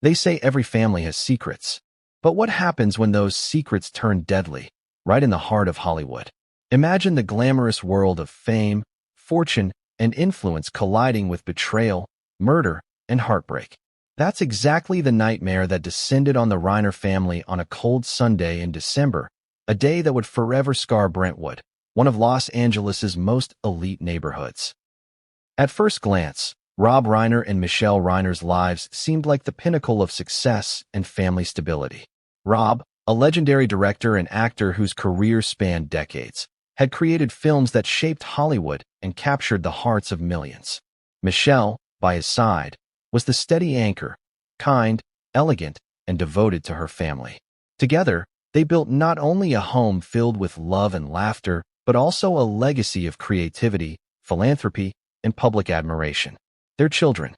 They say every family has secrets. But what happens when those secrets turn deadly, right in the heart of Hollywood? Imagine the glamorous world of fame, fortune, and influence colliding with betrayal, murder, and heartbreak. That's exactly the nightmare that descended on the Reiner family on a cold Sunday in December, a day that would forever scar Brentwood, one of Los Angeles's most elite neighborhoods. At first glance, Rob Reiner and Michelle Reiner's lives seemed like the pinnacle of success and family stability. Rob, a legendary director and actor whose career spanned decades, had created films that shaped Hollywood and captured the hearts of millions. Michelle, by his side, was the steady anchor, kind, elegant, and devoted to her family. Together, they built not only a home filled with love and laughter, but also a legacy of creativity, philanthropy, and public admiration. Their children,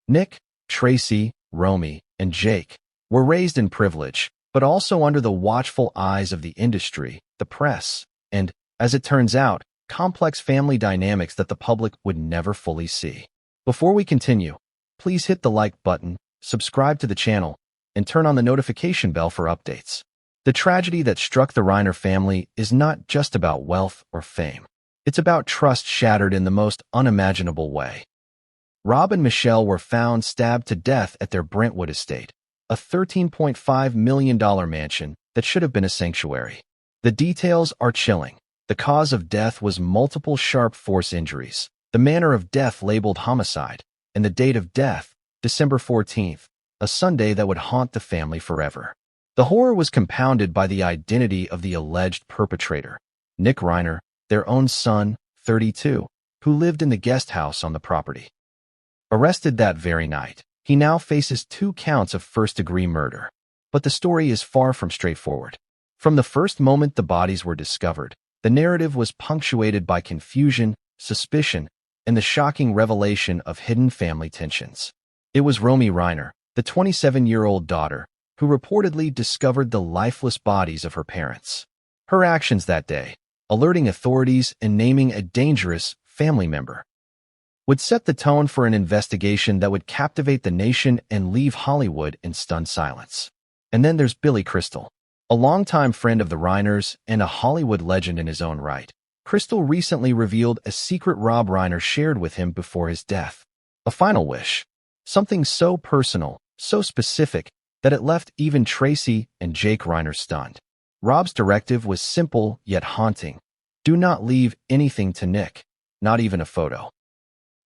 Nick, Tracy, Romy, and Jake, were raised in privilege, but also under the watchful eyes of the industry, the press, and, as it turns out, complex family dynamics that the public would never fully see. Before we continue, please hit the like button, subscribe to the channel, and turn on the notification bell for updates. The tragedy that struck the Reiner family is not just about wealth or fame. It's about trust shattered in the most unimaginable way. Rob and Michelle were found stabbed to death at their Brentwood estate, a $13.5 million mansion that should have been a sanctuary. The details are chilling. The cause of death was multiple sharp force injuries, the manner of death labeled homicide, and the date of death, December 14th, a Sunday that would haunt the family forever. The horror was compounded by the identity of the alleged perpetrator, Nick Reiner, their own son, 32, who lived in the guest house on the property. Arrested that very night, he now faces 2 counts of first-degree murder. But the story is far from straightforward. From the first moment the bodies were discovered, the narrative was punctuated by confusion, suspicion, and the shocking revelation of hidden family tensions. It was Romy Reiner, the 27-year-old daughter, who reportedly discovered the lifeless bodies of her parents. Her actions that day, alerting authorities and naming a dangerous family member, would set the tone for an investigation that would captivate the nation and leave Hollywood in stunned silence. And then there's Billy Crystal, a longtime friend of the Reiners and a Hollywood legend in his own right. Crystal recently revealed a secret Rob Reiner shared with him before his death. A final wish. Something so personal, so specific, that it left even Tracy and Jake Reiner stunned. Rob's directive was simple yet haunting. Do not leave anything to Nick, not even a photo.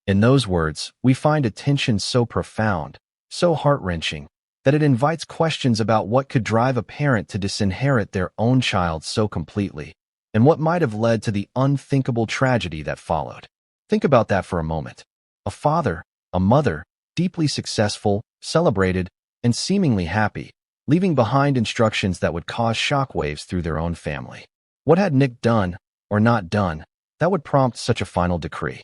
In those words, we find a tension so profound, so heart-wrenching, that it invites questions about what could drive a parent to disinherit their own child so completely, and what might have led to the unthinkable tragedy that followed. Think about that for a moment. A father, a mother, deeply successful, celebrated, and seemingly happy, leaving behind instructions that would cause shockwaves through their own family. What had Nick done, or not done, that would prompt such a final decree?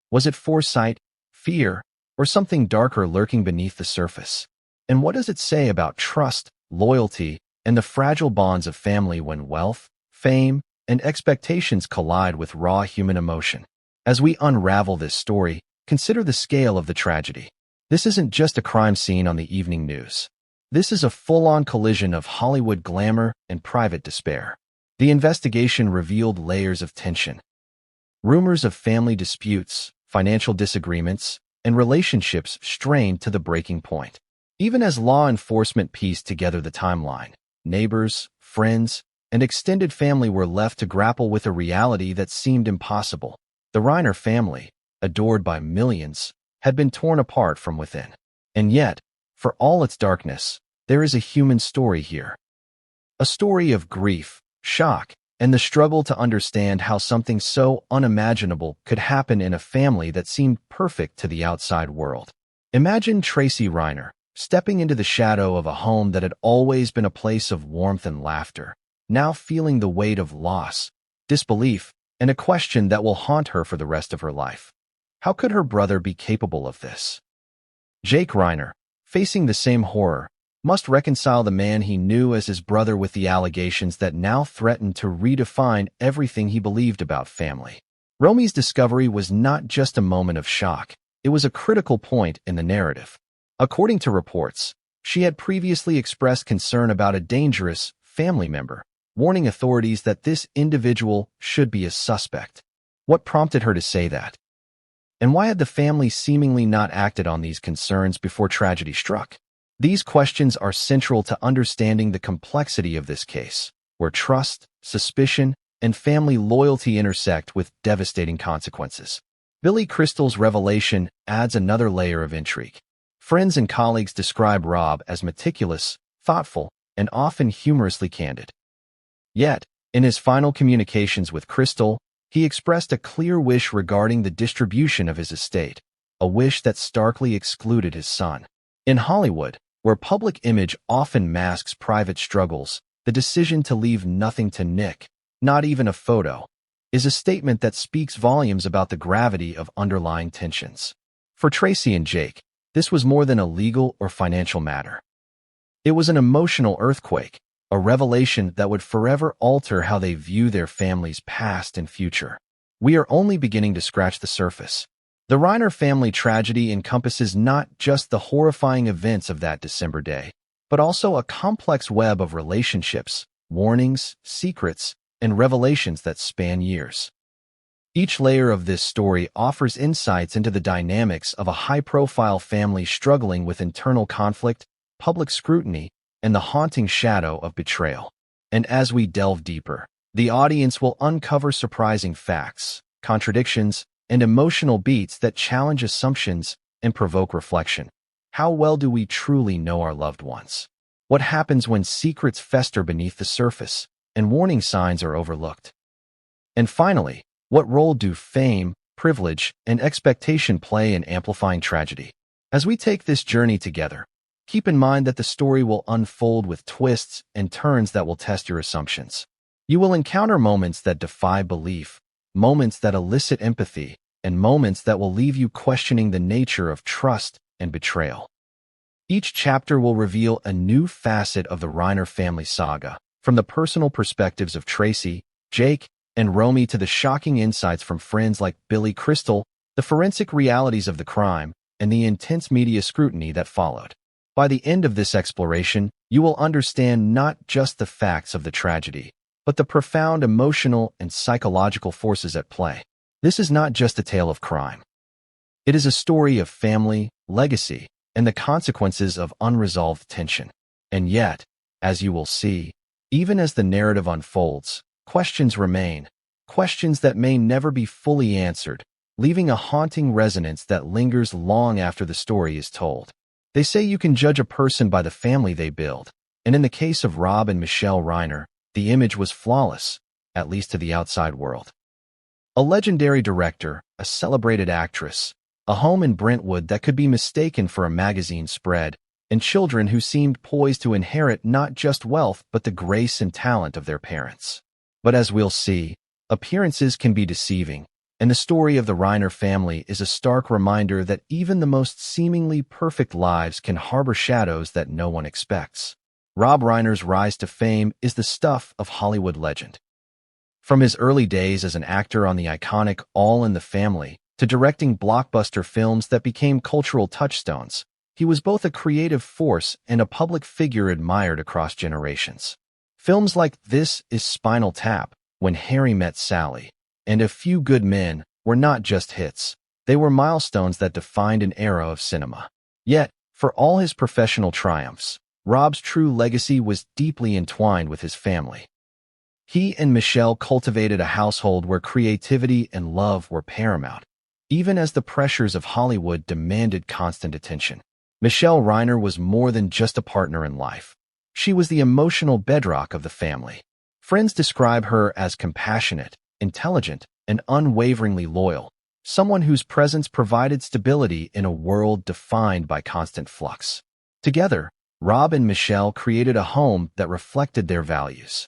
Was it foresight, fear, or something darker lurking beneath the surface? And what does it say about trust, loyalty, and the fragile bonds of family when wealth, fame, and expectations collide with raw human emotion? As we unravel this story, consider the scale of the tragedy. This isn't just a crime scene on the evening news. This is a full-on collision of Hollywood glamour and private despair. The investigation revealed layers of tension. Rumors of family disputes, financial disagreements, and relationships strained to the breaking point. Even as law enforcement pieced together the timeline, neighbors, friends, and extended family were left to grapple with a reality that seemed impossible. The Reiner family, adored by millions, had been torn apart from within. And yet, for all its darkness, there is a human story here. A story of grief, shock, and the struggle to understand how something so unimaginable could happen in a family that seemed perfect to the outside world. Imagine Tracy Reiner, stepping into the shadow of a home that had always been a place of warmth and laughter, now feeling the weight of loss, disbelief, and a question that will haunt her for the rest of her life. How could her brother be capable of this? Jake Reiner, facing the same horror, must reconcile the man he knew as his brother with the allegations that now threatened to redefine everything he believed about family. Romy's discovery was not just a moment of shock, it was a critical point in the narrative. According to reports, she had previously expressed concern about a dangerous family member, warning authorities that this individual should be a suspect. What prompted her to say that? And why had the family seemingly not acted on these concerns before tragedy struck? These questions are central to understanding the complexity of this case, where trust, suspicion, and family loyalty intersect with devastating consequences. Billy Crystal's revelation adds another layer of intrigue. Friends and colleagues describe Rob as meticulous, thoughtful, and often humorously candid. Yet, in his final communications with Crystal, he expressed a clear wish regarding the distribution of his estate, a wish that starkly excluded his son. In Hollywood, where public image often masks private struggles, the decision to leave nothing to Nick, not even a photo, is a statement that speaks volumes about the gravity of underlying tensions. For Tracy and Jake, this was more than a legal or financial matter. It was an emotional earthquake, a revelation that would forever alter how they view their family's past and future. We are only beginning to scratch the surface. The Reiner family tragedy encompasses not just the horrifying events of that December day, but also a complex web of relationships, warnings, secrets, and revelations that span years. Each layer of this story offers insights into the dynamics of a high-profile family struggling with internal conflict, public scrutiny, and the haunting shadow of betrayal. And as we delve deeper, the audience will uncover surprising facts, contradictions, and emotional beats that challenge assumptions and provoke reflection. How well do we truly know our loved ones? What happens when secrets fester beneath the surface and warning signs are overlooked? And finally, what role do fame, privilege, and expectation play in amplifying tragedy? As we take this journey together, keep in mind that the story will unfold with twists and turns that will test your assumptions. You will encounter moments that defy belief, moments that elicit empathy, and moments that will leave you questioning the nature of trust and betrayal. Each chapter will reveal a new facet of the Reiner family saga, from the personal perspectives of Tracy, Jake, and Romy to the shocking insights from friends like Billy Crystal, the forensic realities of the crime, and the intense media scrutiny that followed. By the end of this exploration, you will understand not just the facts of the tragedy, but the profound emotional and psychological forces at play. This is not just a tale of crime. It is a story of family, legacy, and the consequences of unresolved tension. And yet, as you will see, even as the narrative unfolds, questions remain, questions that may never be fully answered, leaving a haunting resonance that lingers long after the story is told. They say you can judge a person by the family they build, and in the case of Rob and Michelle Reiner, the image was flawless, at least to the outside world. A legendary director, a celebrated actress, a home in Brentwood that could be mistaken for a magazine spread, and children who seemed poised to inherit not just wealth but the grace and talent of their parents. But as we'll see, appearances can be deceiving, and the story of the Reiner family is a stark reminder that even the most seemingly perfect lives can harbor shadows that no one expects. Rob Reiner's rise to fame is the stuff of Hollywood legend. From his early days as an actor on the iconic All in the Family to directing blockbuster films that became cultural touchstones, he was both a creative force and a public figure admired across generations. Films like This Is Spinal Tap, When Harry Met Sally, and A Few Good Men were not just hits. They were milestones that defined an era of cinema. Yet, for all his professional triumphs, Rob's true legacy was deeply entwined with his family. He and Michelle cultivated a household where creativity and love were paramount, even as the pressures of Hollywood demanded constant attention. Michelle Reiner was more than just a partner in life. She was the emotional bedrock of the family. Friends describe her as compassionate, intelligent, and unwaveringly loyal, someone whose presence provided stability in a world defined by constant flux. Together, Rob and Michelle created a home that reflected their values.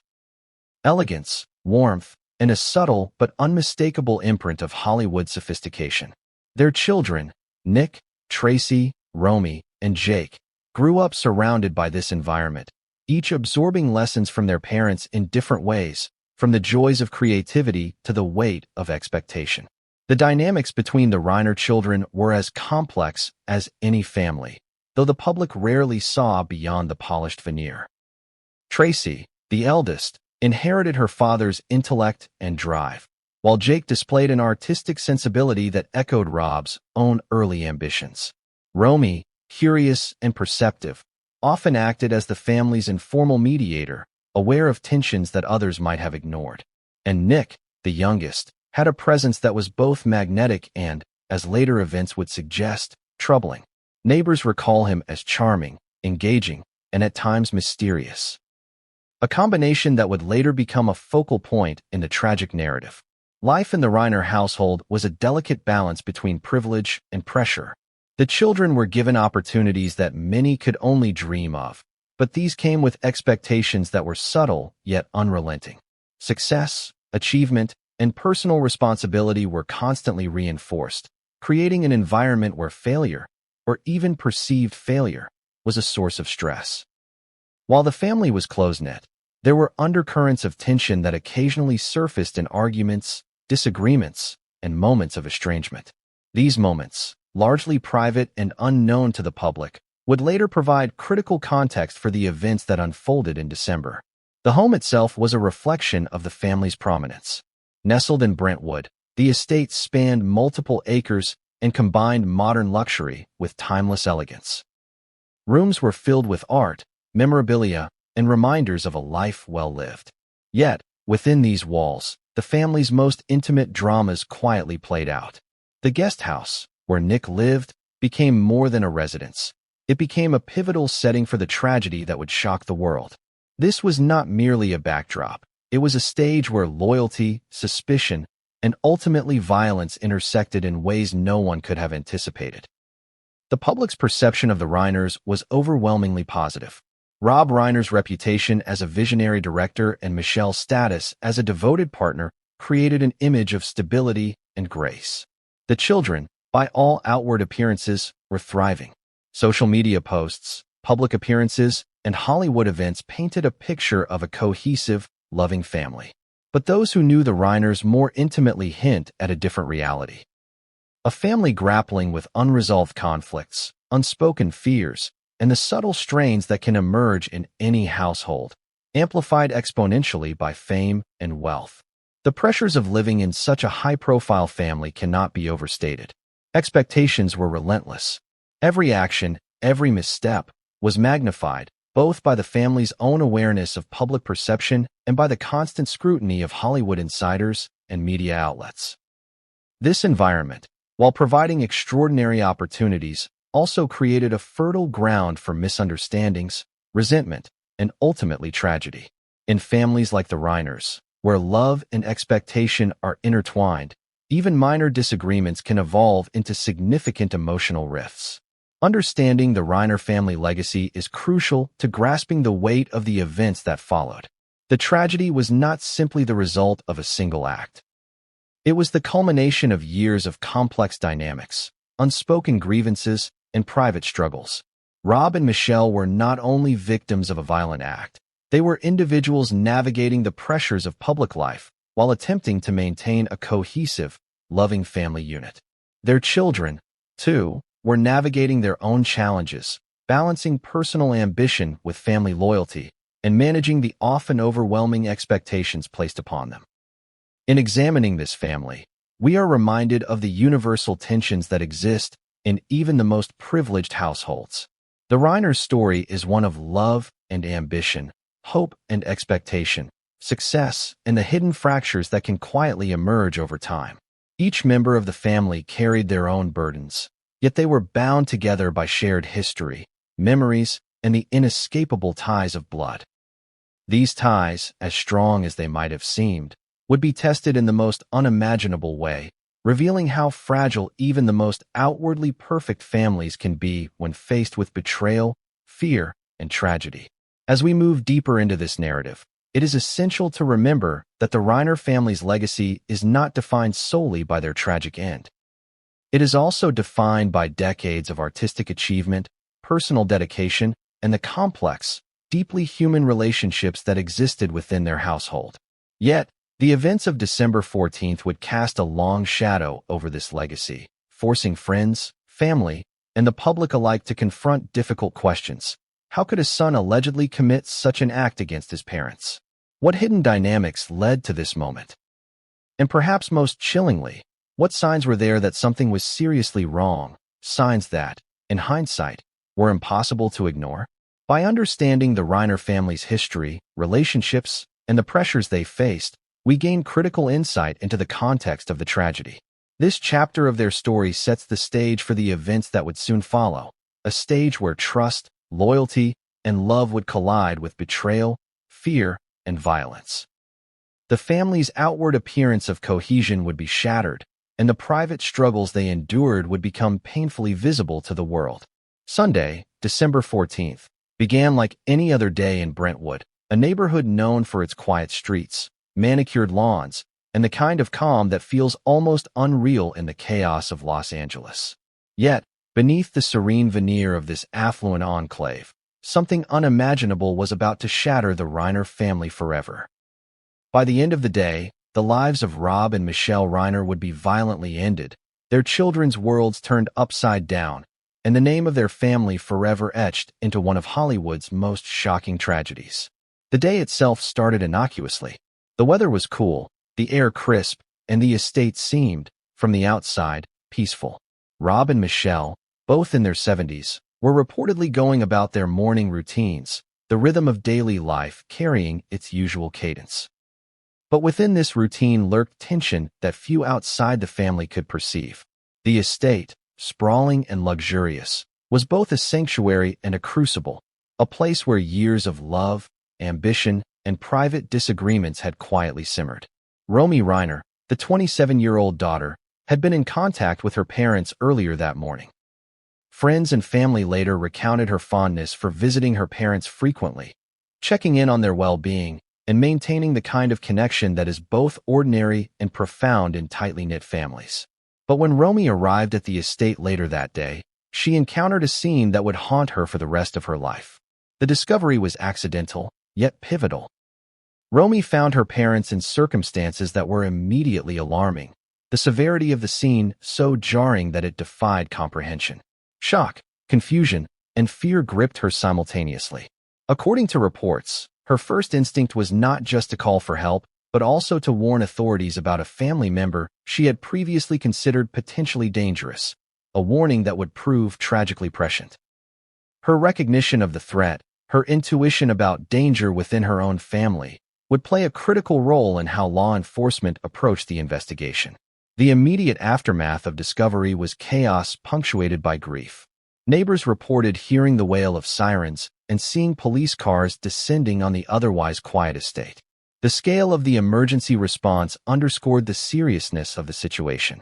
Elegance, warmth, and a subtle but unmistakable imprint of Hollywood sophistication. Their children, Nick, Tracy, Romy, and Jake, grew up surrounded by this environment, each absorbing lessons from their parents in different ways, from the joys of creativity to the weight of expectation. The dynamics between the Reiner children were as complex as any family, though the public rarely saw beyond the polished veneer. Tracy, the eldest, inherited her father's intellect and drive, while Jake displayed an artistic sensibility that echoed Rob's own early ambitions. Romy, curious and perceptive, often acted as the family's informal mediator, aware of tensions that others might have ignored. And Nick, the youngest, had a presence that was both magnetic and, as later events would suggest, troubling. Neighbors recall him as charming, engaging, and at times mysterious. A combination that would later become a focal point in the tragic narrative. Life in the Reiner household was a delicate balance between privilege and pressure. The children were given opportunities that many could only dream of, but these came with expectations that were subtle yet unrelenting. Success, achievement, and personal responsibility were constantly reinforced, creating an environment where failure, or even perceived failure, was a source of stress. While the family was close-knit, there were undercurrents of tension that occasionally surfaced in arguments, disagreements, and moments of estrangement. These moments, largely private and unknown to the public, would later provide critical context for the events that unfolded in December. The home itself was a reflection of the family's prominence. Nestled in Brentwood, the estate spanned multiple acres and combined modern luxury with timeless elegance. Rooms were filled with art, memorabilia, and reminders of a life well lived. Yet, within these walls, the family's most intimate dramas quietly played out. The guest house, where Nick lived, became more than a residence. It became a pivotal setting for the tragedy that would shock the world. This was not merely a backdrop. It was a stage where loyalty, suspicion, and ultimately violence intersected in ways no one could have anticipated. The public's perception of the Reiners was overwhelmingly positive. Rob Reiner's reputation as a visionary director and Michelle's status as a devoted partner created an image of stability and grace. The children, by all outward appearances, were thriving. Social media posts, public appearances, and Hollywood events painted a picture of a cohesive, loving family. But those who knew the Reiners more intimately hint at a different reality. A family grappling with unresolved conflicts, unspoken fears, and the subtle strains that can emerge in any household, amplified exponentially by fame and wealth. The pressures of living in such a high-profile family cannot be overstated. Expectations were relentless. Every action, every misstep, was magnified, both by the family's own awareness of public perception and by the constant scrutiny of Hollywood insiders and media outlets. This environment, while providing extraordinary opportunities, also created a fertile ground for misunderstandings, resentment, and ultimately tragedy. In families like the Reiners, where love and expectation are intertwined, even minor disagreements can evolve into significant emotional rifts. Understanding the Reiner family legacy is crucial to grasping the weight of the events that followed. The tragedy was not simply the result of a single act. It was the culmination of years of complex dynamics, unspoken grievances, and private struggles. Rob and Michelle were not only victims of a violent act, they were individuals navigating the pressures of public life while attempting to maintain a cohesive, loving family unit. Their children, too, were navigating their own challenges, balancing personal ambition with family loyalty, and managing the often overwhelming expectations placed upon them. In examining this family, we are reminded of the universal tensions that exist in even the most privileged households. The Reiner story is one of love and ambition, hope and expectation, success and the hidden fractures that can quietly emerge over time. Each member of the family carried their own burdens, yet they were bound together by shared history, memories, and the inescapable ties of blood. These ties, as strong as they might have seemed, would be tested in the most unimaginable way, revealing how fragile even the most outwardly perfect families can be when faced with betrayal, fear, and tragedy. As we move deeper into this narrative, it is essential to remember that the Reiner family's legacy is not defined solely by their tragic end. It is also defined by decades of artistic achievement, personal dedication, and the complex, deeply human relationships that existed within their household. Yet, the events of December 14th would cast a long shadow over this legacy, forcing friends, family, and the public alike to confront difficult questions. How could a son allegedly commit such an act against his parents? What hidden dynamics led to this moment? And perhaps most chillingly, what signs were there that something was seriously wrong, signs that, in hindsight, were impossible to ignore? By understanding the Reiner family's history, relationships, and the pressures they faced, we gain critical insight into the context of the tragedy. This chapter of their story sets the stage for the events that would soon follow, a stage where trust, loyalty, and love would collide with betrayal, fear, and violence. The family's outward appearance of cohesion would be shattered, and the private struggles they endured would become painfully visible to the world. Sunday, December 14th, began like any other day in Brentwood, a neighborhood known for its quiet streets, manicured lawns, and the kind of calm that feels almost unreal in the chaos of Los Angeles. Yet, beneath the serene veneer of this affluent enclave, something unimaginable was about to shatter the Reiner family forever. By the end of the day, the lives of Rob and Michelle Reiner would be violently ended, their children's worlds turned upside down, and the name of their family forever etched into one of Hollywood's most shocking tragedies. The day itself started innocuously. The weather was cool, the air crisp, and the estate seemed, from the outside, peaceful. Rob and Michelle, both in their 70s, were reportedly going about their morning routines, the rhythm of daily life carrying its usual cadence. But within this routine lurked tension that few outside the family could perceive. The estate, sprawling and luxurious, was both a sanctuary and a crucible, a place where years of love, ambition, and private disagreements had quietly simmered. Romy Reiner, the 27-year-old daughter, had been in contact with her parents earlier that morning. Friends and family later recounted her fondness for visiting her parents frequently, checking in on their well-being, and maintaining the kind of connection that is both ordinary and profound in tightly knit families. But when Romy arrived at the estate later that day, she encountered a scene that would haunt her for the rest of her life. The discovery was accidental, yet pivotal. Romy found her parents in circumstances that were immediately alarming, the severity of the scene so jarring that it defied comprehension. Shock, confusion, and fear gripped her simultaneously. According to reports, her first instinct was not just to call for help, but also to warn authorities about a family member she had previously considered potentially dangerous, a warning that would prove tragically prescient. Her recognition of the threat, her intuition about danger within her own family, would play a critical role in how law enforcement approached the investigation. The immediate aftermath of discovery was chaos punctuated by grief. Neighbors reported hearing the wail of sirens and seeing police cars descending on the otherwise quiet estate. The scale of the emergency response underscored the seriousness of the situation.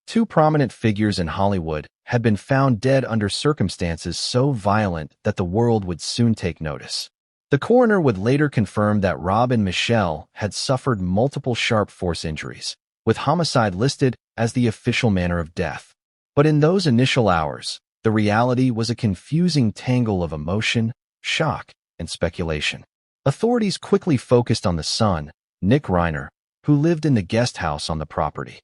Two prominent figures in Hollywood had been found dead under circumstances so violent that the world would soon take notice. The coroner would later confirm that Rob and Michelle had suffered multiple sharp force injuries, with homicide listed as the official manner of death. But in those initial hours, the reality was a confusing tangle of emotion, shock, and speculation. Authorities quickly focused on the son, Nick Reiner, who lived in the guest house on the property.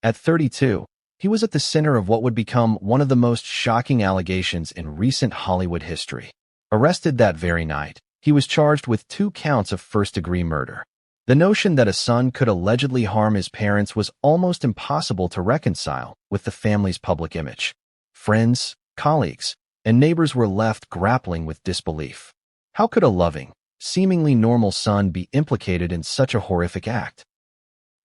At 32, he was at the center of what would become one of the most shocking allegations in recent Hollywood history. Arrested that very night, he was charged with 2 counts of first-degree murder. The notion that a son could allegedly harm his parents was almost impossible to reconcile with the family's public image. Friends, colleagues, and neighbors were left grappling with disbelief. How could a loving, seemingly normal son be implicated in such a horrific act?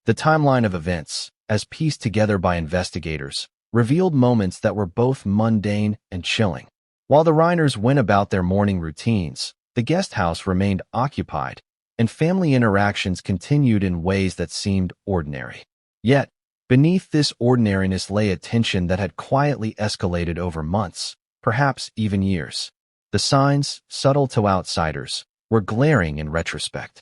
The timeline of events, as pieced together by investigators, revealed moments that were both mundane and chilling. While the Reiners went about their morning routines, the guest house remained occupied, and family interactions continued in ways that seemed ordinary. Yet, beneath this ordinariness lay a tension that had quietly escalated over months, perhaps even years. The signs, subtle to outsiders, were glaring in retrospect.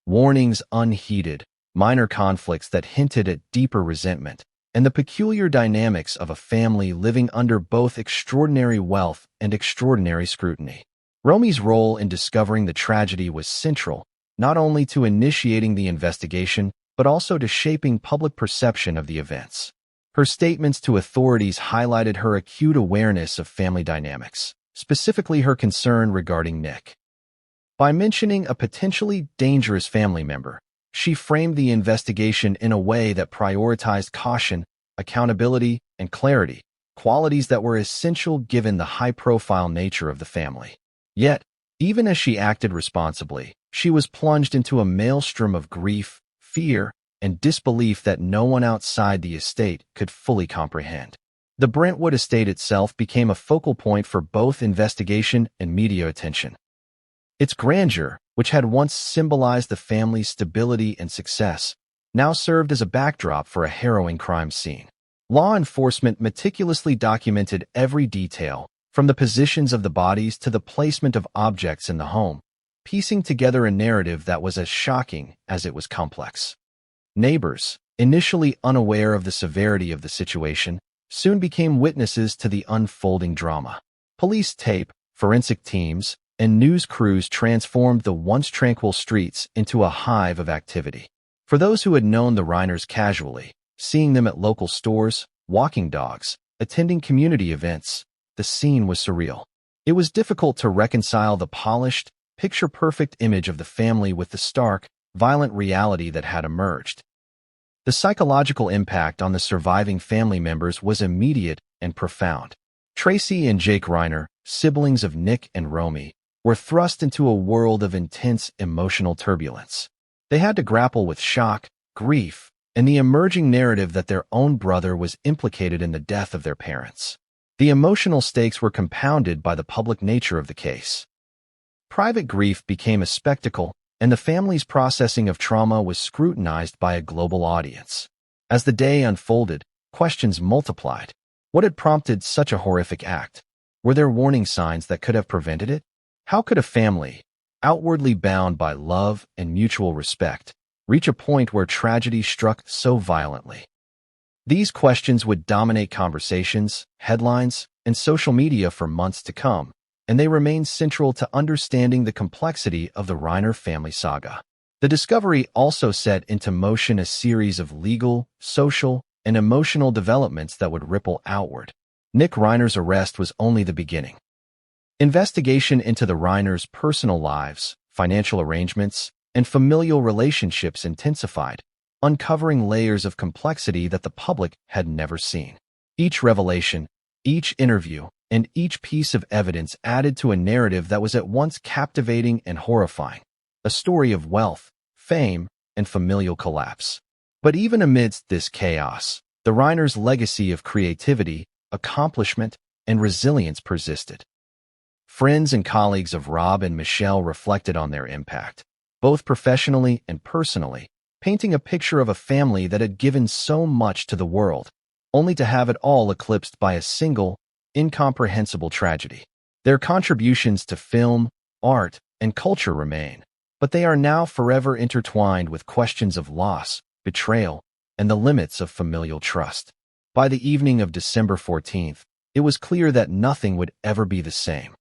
Warnings unheeded, minor conflicts that hinted at deeper resentment, and the peculiar dynamics of a family living under both extraordinary wealth and extraordinary scrutiny. Romy's role in discovering the tragedy was central, not only to initiating the investigation, but also to shaping public perception of the events. Her statements to authorities highlighted her acute awareness of family dynamics, specifically her concern regarding Nick. By mentioning a potentially dangerous family member, she framed the investigation in a way that prioritized caution, accountability, and clarity, qualities that were essential given the high-profile nature of the family. Yet, even as she acted responsibly, she was plunged into a maelstrom of grief, fear, and disbelief that no one outside the estate could fully comprehend. The Brentwood estate itself became a focal point for both investigation and media attention. Its grandeur, which had once symbolized the family's stability and success, now served as a backdrop for a harrowing crime scene. Law enforcement meticulously documented every detail, from the positions of the bodies to the placement of objects in the home, piecing together a narrative that was as shocking as it was complex. Neighbors, initially unaware of the severity of the situation, soon became witnesses to the unfolding drama. Police tape, forensic teams, and news crews transformed the once tranquil streets into a hive of activity. For those who had known the Reiners casually, seeing them at local stores, walking dogs, attending community events, the scene was surreal. It was difficult to reconcile the polished, picture-perfect image of the family with the stark, violent reality that had emerged. The psychological impact on the surviving family members was immediate and profound. Tracy and Jake Reiner, siblings of Nick and Romy, were thrust into a world of intense emotional turbulence. They had to grapple with shock, grief, and the emerging narrative that their own brother was implicated in the death of their parents. The emotional stakes were compounded by the public nature of the case. Private grief became a spectacle, and the family's processing of trauma was scrutinized by a global audience. As the day unfolded, questions multiplied. What had prompted such a horrific act? Were there warning signs that could have prevented it? How could a family, outwardly bound by love and mutual respect, reach a point where tragedy struck so violently? These questions would dominate conversations, headlines, and social media for months to come, and they remain central to understanding the complexity of the Reiner family saga. The discovery also set into motion a series of legal, social, and emotional developments that would ripple outward. Nick Reiner's arrest was only the beginning. Investigation into the Reiners' personal lives, financial arrangements, and familial relationships intensified, uncovering layers of complexity that the public had never seen. Each revelation, each interview, and each piece of evidence added to a narrative that was at once captivating and horrifying, a story of wealth, fame, and familial collapse. But even amidst this chaos, the Reiners' legacy of creativity, accomplishment, and resilience persisted. Friends and colleagues of Rob and Michelle reflected on their impact, both professionally and personally, painting a picture of a family that had given so much to the world, only to have it all eclipsed by a single, incomprehensible tragedy. Their contributions to film, art, and culture remain, but they are now forever intertwined with questions of loss, betrayal, and the limits of familial trust. By the evening of December 14th, it was clear that nothing would ever be the same.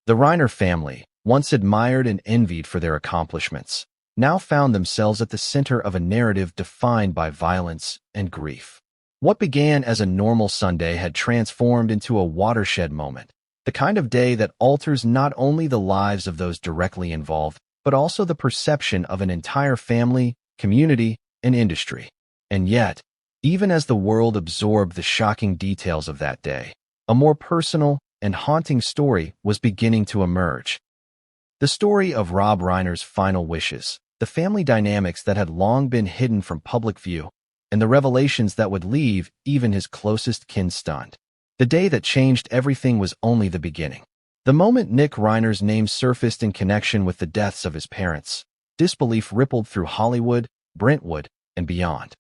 The Reiner family, once admired and envied for their accomplishments, now found themselves at the center of a narrative defined by violence and grief. What began as a normal Sunday had transformed into a watershed moment, the kind of day that alters not only the lives of those directly involved, but also the perception of an entire family, community, and industry. And yet, even as the world absorbed the shocking details of that day, a more personal and haunting story was beginning to emerge. The story of Rob Reiner's final wishes, the family dynamics that had long been hidden from public view, and the revelations that would leave even his closest kin stunned. The day that changed everything was only the beginning. The moment Nick Reiner's name surfaced in connection with the deaths of his parents, disbelief rippled through Hollywood, Brentwood, and beyond.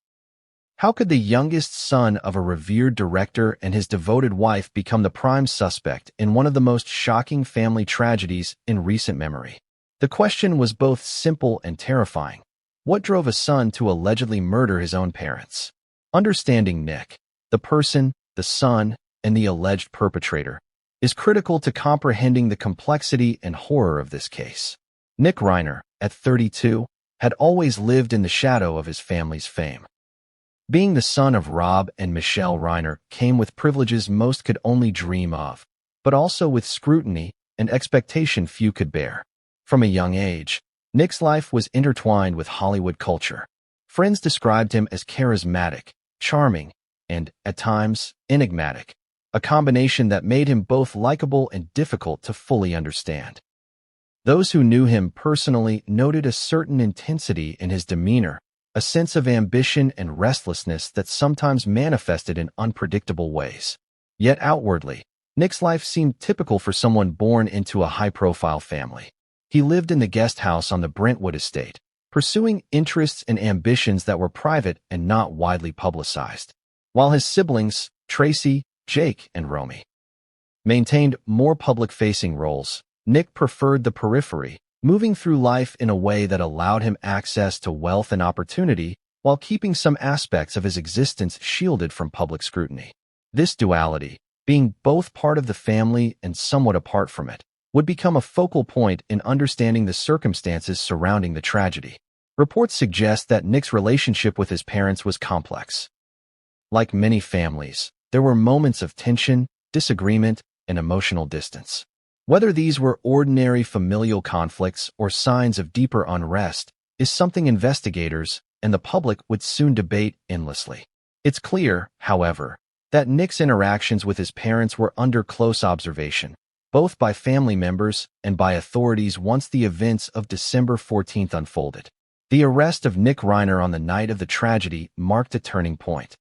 How could the youngest son of a revered director and his devoted wife become the prime suspect in one of the most shocking family tragedies in recent memory? The question was both simple and terrifying. What drove a son to allegedly murder his own parents? Understanding Nick, the person, the son, and the alleged perpetrator, is critical to comprehending the complexity and horror of this case. Nick Reiner, at 32, had always lived in the shadow of his family's fame. Being the son of Rob and Michelle Reiner came with privileges most could only dream of, but also with scrutiny and expectation few could bear. From a young age, Nick's life was intertwined with Hollywood culture. Friends described him as charismatic, charming, and, at times, enigmatic, a combination that made him both likable and difficult to fully understand. Those who knew him personally noted a certain intensity in his demeanor, a sense of ambition and restlessness that sometimes manifested in unpredictable ways. Yet outwardly, Nick's life seemed typical for someone born into a high-profile family. He lived in the guest house on the Brentwood estate, pursuing interests and ambitions that were private and not widely publicized, while his siblings, Tracy, Jake, and Romy, maintained more public-facing roles. Nick preferred the periphery, moving through life in a way that allowed him access to wealth and opportunity while keeping some aspects of his existence shielded from public scrutiny. This duality, being both part of the family and somewhat apart from it, would become a focal point in understanding the circumstances surrounding the tragedy. Reports suggest that Nick's relationship with his parents was complex. Like many families, there were moments of tension, disagreement, and emotional distance. Whether these were ordinary familial conflicts or signs of deeper unrest is something investigators and the public would soon debate endlessly. It's clear, however, that Nick's interactions with his parents were under close observation, both by family members and by authorities once the events of December 14th unfolded. The arrest of Nick Reiner on the night of the tragedy marked a turning point,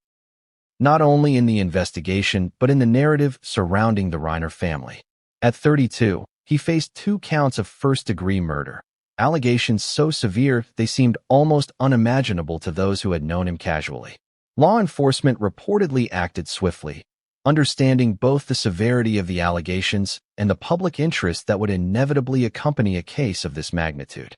not only in the investigation but in the narrative surrounding the Reiner family. At 32, he faced 2 counts of first-degree murder, allegations so severe they seemed almost unimaginable to those who had known him casually. Law enforcement reportedly acted swiftly, understanding both the severity of the allegations and the public interest that would inevitably accompany a case of this magnitude.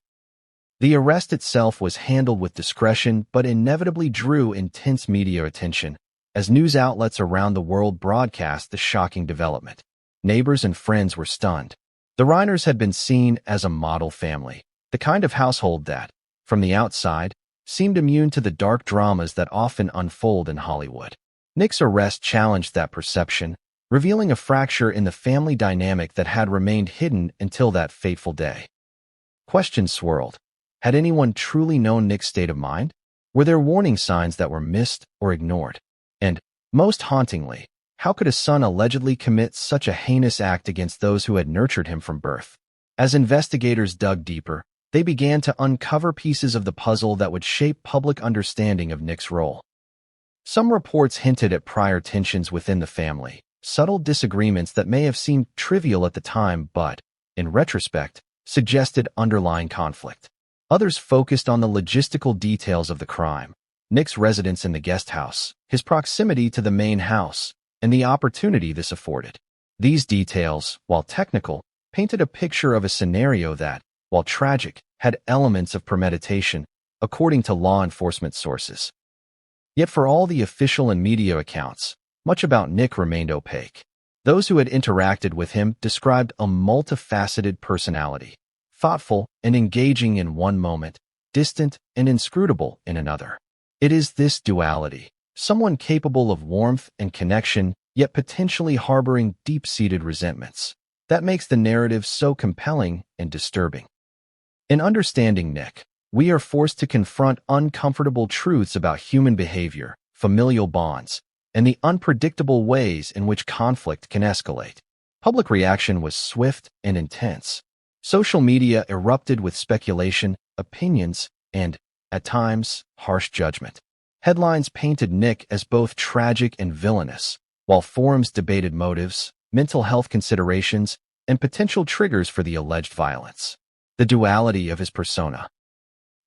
The arrest itself was handled with discretion but inevitably drew intense media attention, as news outlets around the world broadcast the shocking development. Neighbors and friends were stunned. The Reiners had been seen as a model family, the kind of household that, from the outside, seemed immune to the dark dramas that often unfold in Hollywood. Nick's arrest challenged that perception, revealing a fracture in the family dynamic that had remained hidden until that fateful day. Questions swirled. Had anyone truly known Nick's state of mind? Were there warning signs that were missed or ignored? And, most hauntingly, how could a son allegedly commit such a heinous act against those who had nurtured him from birth? As investigators dug deeper, they began to uncover pieces of the puzzle that would shape public understanding of Nick's role. Some reports hinted at prior tensions within the family, subtle disagreements that may have seemed trivial at the time but, in retrospect, suggested underlying conflict. Others focused on the logistical details of the crime: Nick's residence in the guest house, his proximity to the main house, and the opportunity this afforded. These details, while technical, painted a picture of a scenario that, while tragic, had elements of premeditation, according to law enforcement sources. Yet for all the official and media accounts, much about Nick remained opaque. Those who had interacted with him described a multifaceted personality, thoughtful and engaging in one moment, distant and inscrutable in another. It is this duality, someone capable of warmth and connection, yet potentially harboring deep-seated resentments, that makes the narrative so compelling and disturbing. In understanding Nick, we are forced to confront uncomfortable truths about human behavior, familial bonds, and the unpredictable ways in which conflict can escalate. Public reaction was swift and intense. Social media erupted with speculation, opinions, and, at times, harsh judgment. Headlines painted Nick as both tragic and villainous, while forums debated motives, mental health considerations, and potential triggers for the alleged violence. The duality of his persona.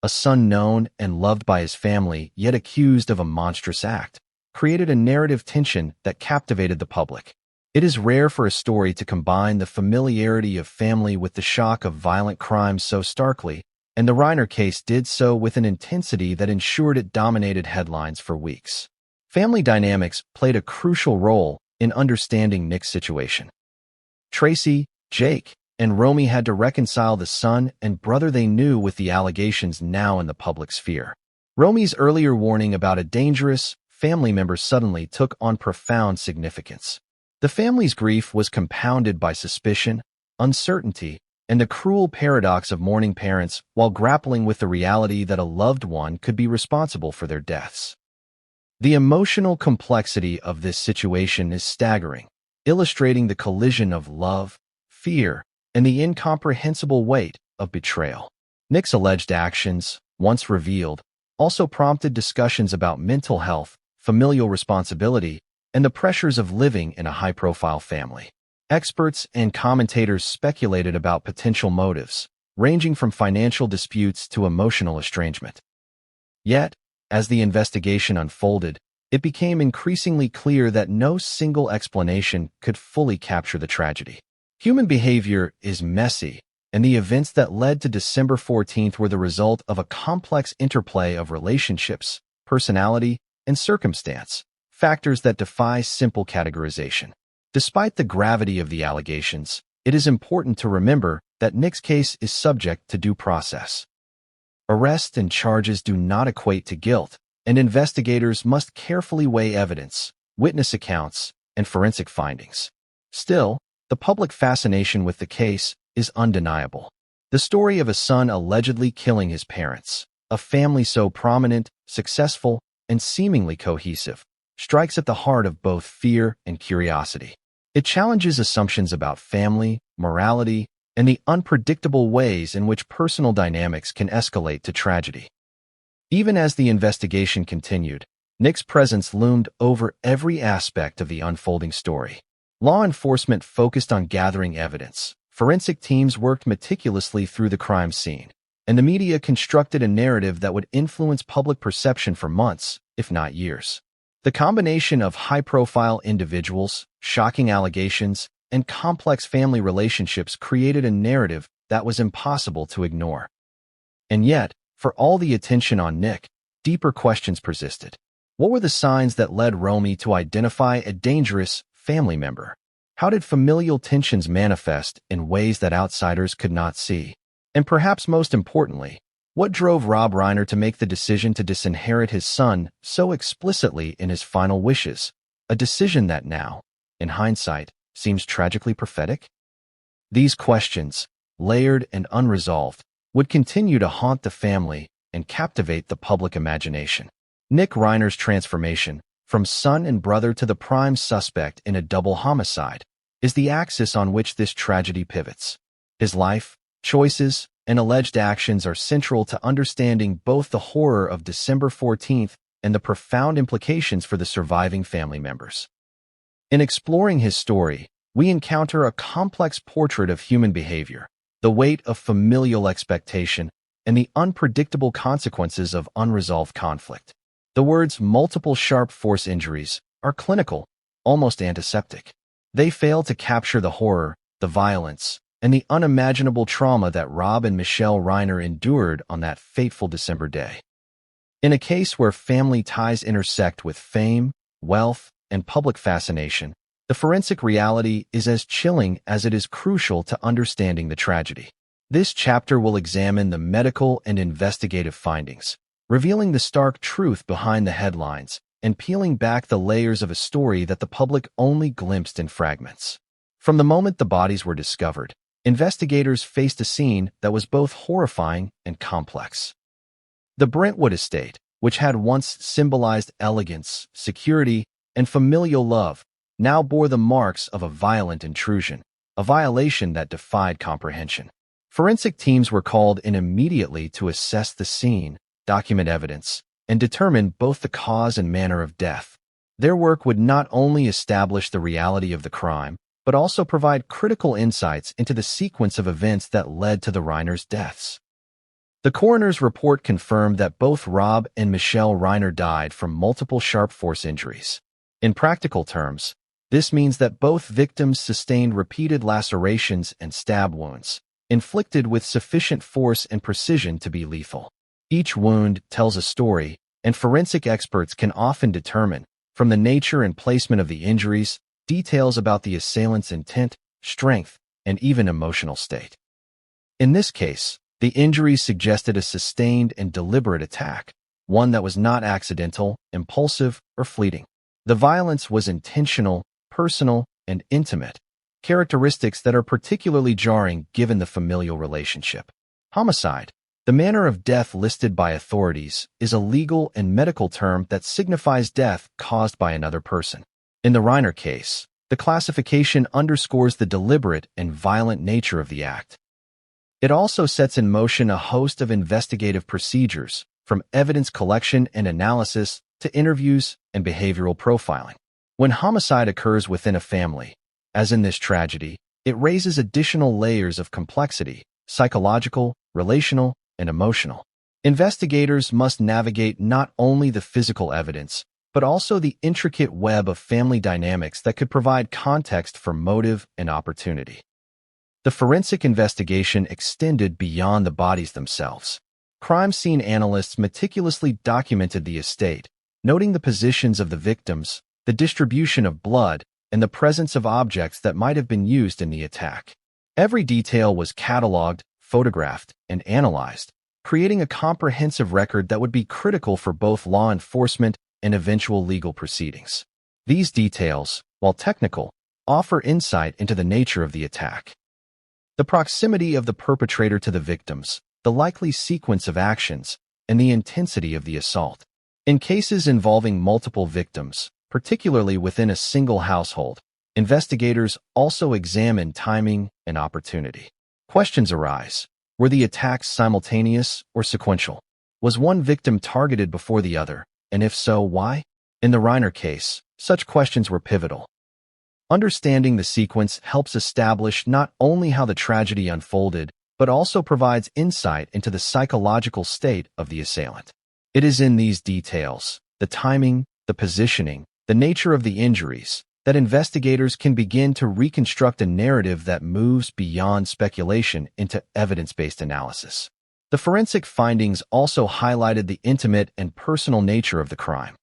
A son known and loved by his family, yet accused of a monstrous act, created a narrative tension that captivated the public. It is rare for a story to combine the familiarity of family with the shock of violent crimes so starkly, and the Reiner case did so with an intensity that ensured it dominated headlines for weeks. Family dynamics played a crucial role in understanding Nick's situation. Tracy, Jake, and Romy had to reconcile the son and brother they knew with the allegations now in the public sphere. Romy's earlier warning about a dangerous family member suddenly took on profound significance. The family's grief was compounded by suspicion, uncertainty, and the cruel paradox of mourning parents while grappling with the reality that a loved one could be responsible for their deaths. The emotional complexity of this situation is staggering, illustrating the collision of love, fear, and the incomprehensible weight of betrayal. Nick's alleged actions, once revealed, also prompted discussions about mental health, familial responsibility, and the pressures of living in a high-profile family. Experts and commentators speculated about potential motives, ranging from financial disputes to emotional estrangement. Yet, as the investigation unfolded, it became increasingly clear that no single explanation could fully capture the tragedy. Human behavior is messy, and the events that led to December 14th were the result of a complex interplay of relationships, personality, and circumstance, factors that defy simple categorization. Despite the gravity of the allegations, it is important to remember that Nick's case is subject to due process. Arrest and charges do not equate to guilt, and investigators must carefully weigh evidence, witness accounts, and forensic findings. Still, the public fascination with the case is undeniable. The story of a son allegedly killing his parents, a family so prominent, successful, and seemingly cohesive, strikes at the heart of both fear and curiosity. It challenges assumptions about family, morality, and the unpredictable ways in which personal dynamics can escalate to tragedy. Even as the investigation continued, Nick's presence loomed over every aspect of the unfolding story. Law enforcement focused on gathering evidence, forensic teams worked meticulously through the crime scene, and the media constructed a narrative that would influence public perception for months, if not years. The combination of high-profile individuals, shocking allegations, and complex family relationships created a narrative that was impossible to ignore. And yet, for all the attention on Nick, deeper questions persisted. What were the signs that led Romy to identify a dangerous family member? How did familial tensions manifest in ways that outsiders could not see? And perhaps most importantly, what drove Rob Reiner to make the decision to disinherit his son so explicitly in his final wishes, a decision that now, in hindsight, seems tragically prophetic? These questions, layered and unresolved, would continue to haunt the family and captivate the public imagination. Nick Reiner's transformation, from son and brother to the prime suspect in a double homicide, is the axis on which this tragedy pivots. His life, choices, and alleged actions are central to understanding both the horror of December 14th and the profound implications for the surviving family members. In exploring his story, we encounter a complex portrait of human behavior, the weight of familial expectation, and the unpredictable consequences of unresolved conflict. The words multiple sharp force injuries are clinical, almost antiseptic. They fail to capture the horror, the violence, and the unimaginable trauma that Rob and Michelle Reiner endured on that fateful December day. In a case where family ties intersect with fame, wealth, and public fascination, the forensic reality is as chilling as it is crucial to understanding the tragedy. This chapter will examine the medical and investigative findings, revealing the stark truth behind the headlines and peeling back the layers of a story that the public only glimpsed in fragments. From the moment the bodies were discovered, investigators faced a scene that was both horrifying and complex. The Brentwood estate, which had once symbolized elegance, security, and familial love, now bore the marks of a violent intrusion, a violation that defied comprehension. Forensic teams were called in immediately to assess the scene, document evidence, and determine both the cause and manner of death. Their work would not only establish the reality of the crime, but also provide critical insights into the sequence of events that led to the Reiners' deaths. The coroner's report confirmed that both Rob and Michelle Reiner died from multiple sharp force injuries. In practical terms, this means that both victims sustained repeated lacerations and stab wounds, inflicted with sufficient force and precision to be lethal. Each wound tells a story, and forensic experts can often determine, from the nature and placement of the injuries, details about the assailant's intent, strength, and even emotional state. In this case, the injuries suggested a sustained and deliberate attack, one that was not accidental, impulsive, or fleeting. The violence was intentional, personal, and intimate, characteristics that are particularly jarring given the familial relationship. Homicide, the manner of death listed by authorities, is a legal and medical term that signifies death caused by another person. In the Reiner case, the classification underscores the deliberate and violent nature of the act. It also sets in motion a host of investigative procedures, from evidence collection and analysis to interviews and behavioral profiling. When homicide occurs within a family, as in this tragedy, it raises additional layers of complexity, psychological, relational, and emotional. Investigators must navigate not only the physical evidence, but also the intricate web of family dynamics that could provide context for motive and opportunity. The forensic investigation extended beyond the bodies themselves. Crime scene analysts meticulously documented the estate, noting the positions of the victims, the distribution of blood, and the presence of objects that might have been used in the attack. Every detail was cataloged, photographed, and analyzed, creating a comprehensive record that would be critical for both law enforcement and eventual legal proceedings. These details, while technical, offer insight into the nature of the attack. The proximity of the perpetrator to the victims, the likely sequence of actions, and the intensity of the assault. In cases involving multiple victims, particularly within a single household, investigators also examine timing and opportunity. Questions arise. Were the attacks simultaneous or sequential? Was one victim targeted before the other, and if so, why? In the Reiner case, such questions were pivotal. Understanding the sequence helps establish not only how the tragedy unfolded, but also provides insight into the psychological state of the assailant. It is in these details, the timing, the positioning, the nature of the injuries, that investigators can begin to reconstruct a narrative that moves beyond speculation into evidence-based analysis. The forensic findings also highlighted the intimate and personal nature of the crime.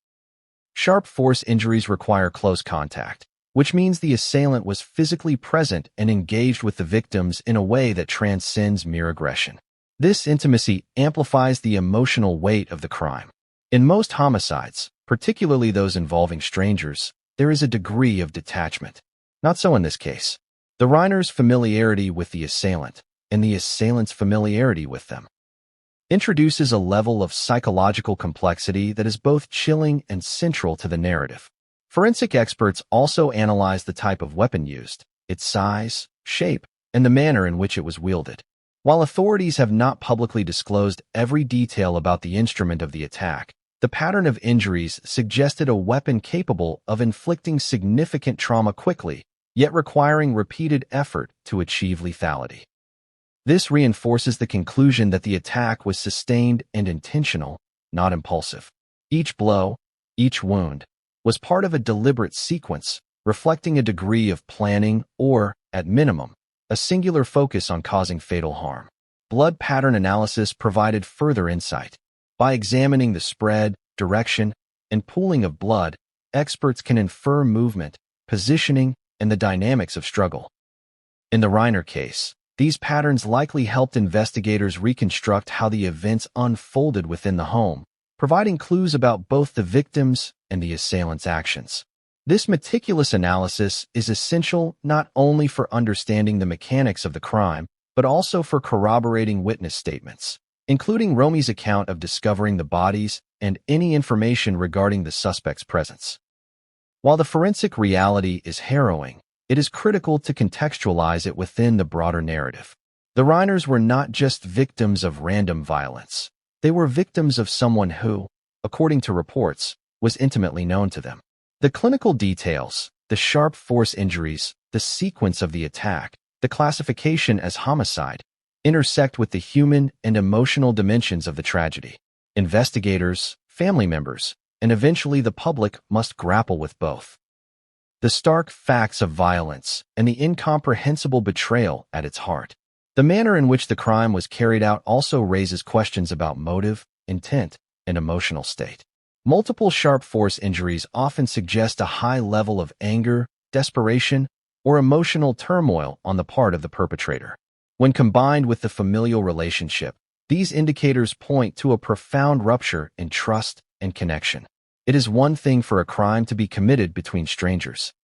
Sharp force injuries require close contact, which means the assailant was physically present and engaged with the victims in a way that transcends mere aggression. This intimacy amplifies the emotional weight of the crime. In most homicides, particularly those involving strangers, there is a degree of detachment. Not so in this case. The Reiner's familiarity with the assailant, and the assailant's familiarity with them, introduces a level of psychological complexity that is both chilling and central to the narrative. Forensic experts also analyze the type of weapon used, its size, shape, and the manner in which it was wielded. While authorities have not publicly disclosed every detail about the instrument of the attack, the pattern of injuries suggested a weapon capable of inflicting significant trauma quickly, yet requiring repeated effort to achieve lethality. This reinforces the conclusion that the attack was sustained and intentional, not impulsive. Each blow, each wound, was part of a deliberate sequence, reflecting a degree of planning or, at minimum, a singular focus on causing fatal harm. Blood pattern analysis provided further insight. By examining the spread, direction, and pooling of blood, experts can infer movement, positioning, and the dynamics of struggle. In the Reiner case, these patterns likely helped investigators reconstruct how the events unfolded within the home, providing clues about both the victims and the assailant's actions. This meticulous analysis is essential not only for understanding the mechanics of the crime, but also for corroborating witness statements, including Romy's account of discovering the bodies and any information regarding the suspect's presence. While the forensic reality is harrowing, it is critical to contextualize it within the broader narrative. The Reiners were not just victims of random violence. They were victims of someone who, according to reports, was intimately known to them. The clinical details, the sharp force injuries, the sequence of the attack, the classification as homicide, intersect with the human and emotional dimensions of the tragedy. Investigators, family members, and eventually the public must grapple with both. The stark facts of violence and the incomprehensible betrayal at its heart. The manner in which the crime was carried out also raises questions about motive, intent, and emotional state. Multiple sharp force injuries often suggest a high level of anger, desperation, or emotional turmoil on the part of the perpetrator. When combined with the familial relationship, These indicators point to a profound rupture in trust and connection. It is one thing for a crime to be committed between strangers.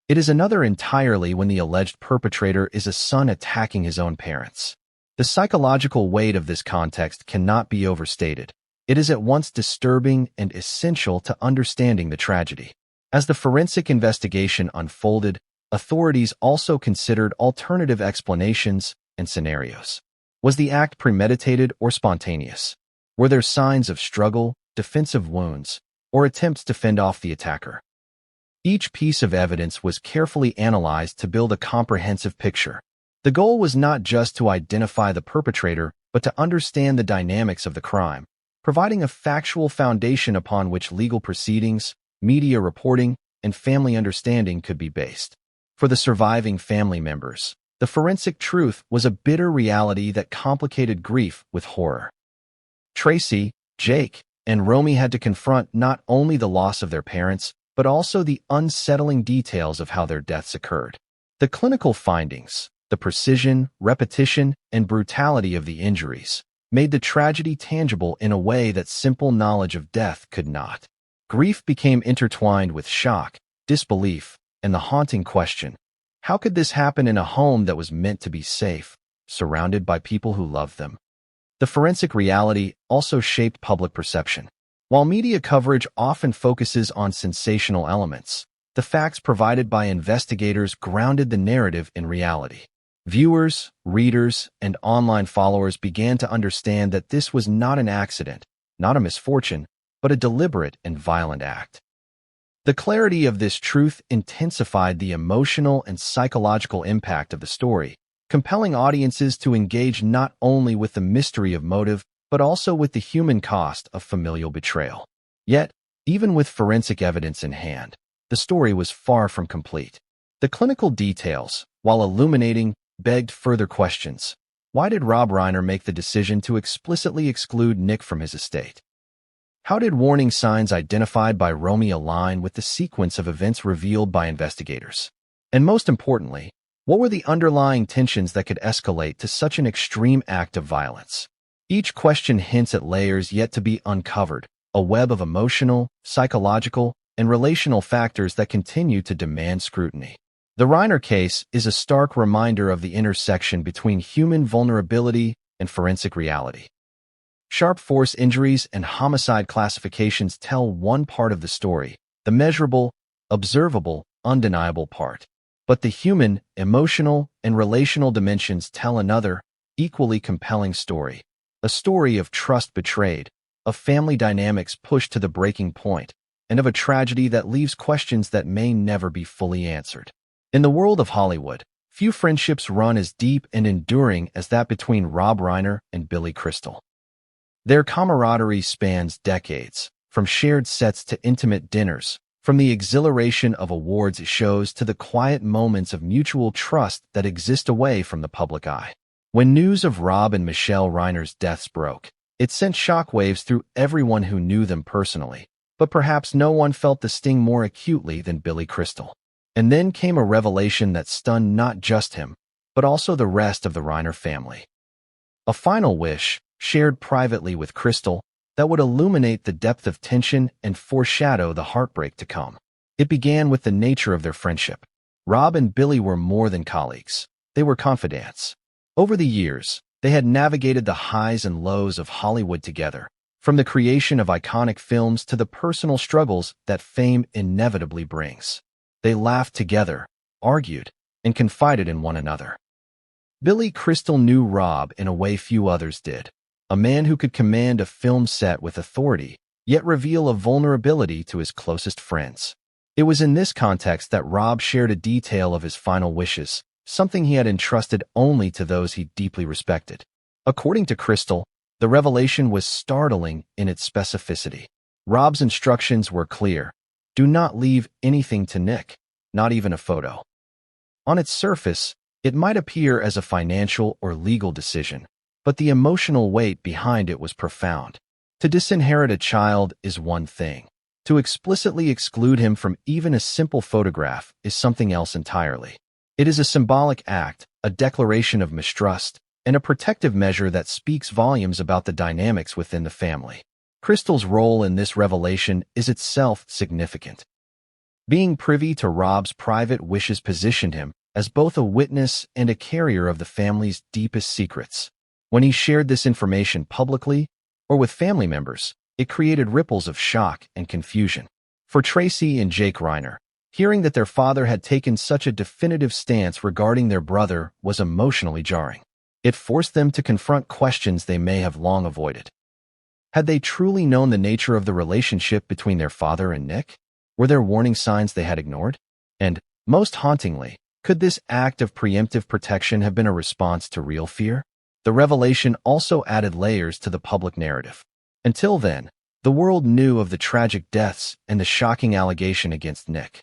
It is another entirely when the alleged perpetrator is a son attacking his own parents. The psychological weight of this context cannot be overstated. It is at once disturbing and essential to understanding the tragedy. As the forensic investigation unfolded, authorities also considered alternative explanations and scenarios. Was the act premeditated or spontaneous? Were there signs of struggle, defensive wounds, or attempts to fend off the attacker? Each piece of evidence was carefully analyzed to build a comprehensive picture. The goal was not just to identify the perpetrator, but to understand the dynamics of the crime, providing a factual foundation upon which legal proceedings, media reporting, and family understanding could be based. For the surviving family members, the forensic truth was a bitter reality that complicated grief with horror. Tracy, Jake, and Romy had to confront not only the loss of their parents, but also the unsettling details of how their deaths occurred. The clinical findings, the precision, repetition, and brutality of the injuries, made the tragedy tangible in a way that simple knowledge of death could not. Grief became intertwined with shock, disbelief, and the haunting question, how could this happen in a home that was meant to be safe, surrounded by people who loved them? The forensic reality also shaped public perception. While media coverage often focuses on sensational elements, the facts provided by investigators grounded the narrative in reality. Viewers, readers, and online followers began to understand that this was not an accident, not a misfortune, but a deliberate and violent act. The clarity of this truth intensified the emotional and psychological impact of the story, compelling audiences to engage not only with the mystery of motive, but also with the human cost of familial betrayal. Yet, even with forensic evidence in hand, the story was far from complete. The clinical details, while illuminating, begged further questions. Why did Rob Reiner make the decision to explicitly exclude Nick from his estate? How did warning signs identified by Romy align with the sequence of events revealed by investigators? And most importantly, what were the underlying tensions that could escalate to such an extreme act of violence? Each question hints at layers yet to be uncovered, a web of emotional, psychological, and relational factors that continue to demand scrutiny. The Reiner case is a stark reminder of the intersection between human vulnerability and forensic reality. Sharp force injuries and homicide classifications tell one part of the story, the measurable, observable, undeniable part. But the human, emotional, and relational dimensions tell another, equally compelling story. A story of trust betrayed, of family dynamics pushed to the breaking point, and of a tragedy that leaves questions that may never be fully answered. In the world of Hollywood, few friendships run as deep and enduring as that between Rob Reiner and Billy Crystal. Their camaraderie spans decades, from shared sets to intimate dinners, from the exhilaration of awards shows to the quiet moments of mutual trust that exist away from the public eye. When news of Rob and Michelle Reiner's deaths broke, it sent shockwaves through everyone who knew them personally, but perhaps no one felt the sting more acutely than Billy Crystal. And then came a revelation that stunned not just him, but also the rest of the Reiner family. A final wish, shared privately with Crystal, that would illuminate the depth of tension and foreshadow the heartbreak to come. It began with the nature of their friendship. Rob and Billy were more than colleagues. They were confidants. Over the years, they had navigated the highs and lows of Hollywood together, from the creation of iconic films to the personal struggles that fame inevitably brings. They laughed together, argued, and confided in one another. Billy Crystal knew Rob in a way few others did, a man who could command a film set with authority, yet reveal a vulnerability to his closest friends. It was in this context that Rob shared a detail of his final wishes, something he had entrusted only to those he deeply respected. According to Crystal, the revelation was startling in its specificity. Rob's instructions were clear. Do not leave anything to Nick, not even a photo. On its surface, it might appear as a financial or legal decision, but the emotional weight behind it was profound. To disinherit a child is one thing. To explicitly exclude him from even a simple photograph is something else entirely. It is a symbolic act, a declaration of mistrust, and a protective measure that speaks volumes about the dynamics within the family. Crystal's role in this revelation is itself significant. Being privy to Rob's private wishes positioned him as both a witness and a carrier of the family's deepest secrets. When he shared this information publicly or with family members, it created ripples of shock and confusion. For Tracy and Jake Reiner, hearing that their father had taken such a definitive stance regarding their brother was emotionally jarring. It forced them to confront questions they may have long avoided. Had they truly known the nature of the relationship between their father and Nick? Were there warning signs they had ignored? And, most hauntingly, could this act of preemptive protection have been a response to real fear? The revelation also added layers to the public narrative. Until then, the world knew of the tragic deaths and the shocking allegation against Nick.